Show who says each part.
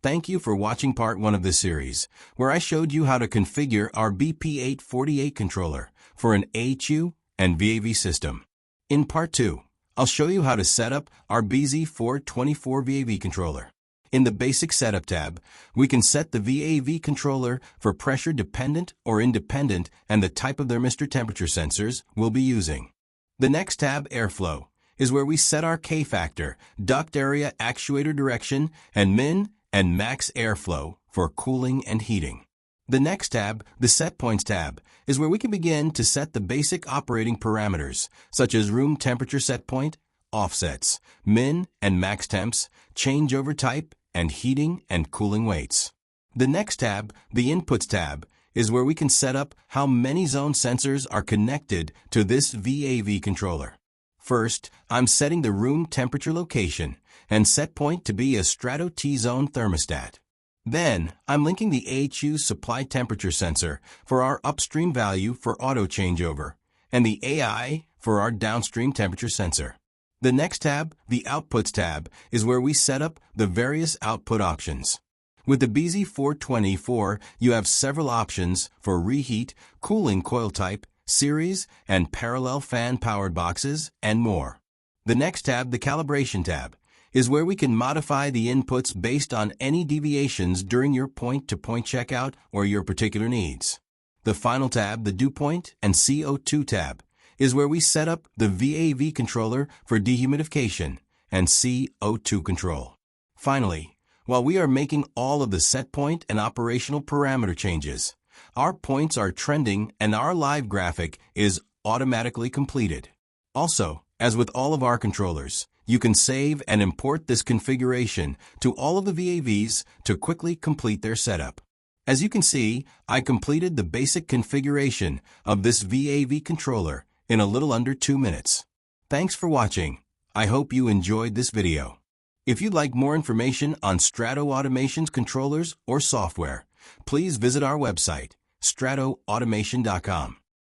Speaker 1: Thank you for watching part 1 of this series, where I showed you how to configure our BP848 controller for an AHU and VAV system. In part 2, I'll show you how to set up our BZ424 VAV controller. In the Basic Setup tab, we can set the VAV controller for pressure dependent or independent and the type of thermistor temperature sensors we'll be using. The next tab, Airflow, is where we set our K-factor, duct area actuator direction, and min and max airflow for cooling and heating. The next tab, the Set Points tab, is where we can begin to set the basic operating parameters, such as room temperature set point, offsets, min and max temps, changeover type, and heating and cooling weights. The next tab, the Inputs tab, is where we can set up how many zone sensors are connected to this VAV controller. First, I'm setting the room temperature location and set point to be a Strato T-zone thermostat. Then, I'm linking the AHU supply temperature sensor for our upstream value for auto changeover, and the AI for our downstream temperature sensor. The next tab, the Outputs tab, is where we set up the various output options. With the BZ424, you have several options for reheat, cooling coil type, series, and parallel fan-powered boxes, and more. The next tab, the Calibration tab, is where we can modify the inputs based on any deviations during your point-to-point checkout or your particular needs. The final tab, the Dew Point and CO2 tab, is where we set up the VAV controller for dehumidification and CO2 control. Finally, while we are making all of the set point and operational parameter changes, our points are trending and our live graphic is automatically completed. Also, as with all of our controllers, you can save and import this configuration to all of the VAVs to quickly complete their setup. As you can see, I completed the basic configuration of this VAV controller in a little under 2 minutes. Thanks for watching. I hope you enjoyed this video. If you'd like more information on Strato Automation's controllers or software, please visit our website, stratoautomation.com.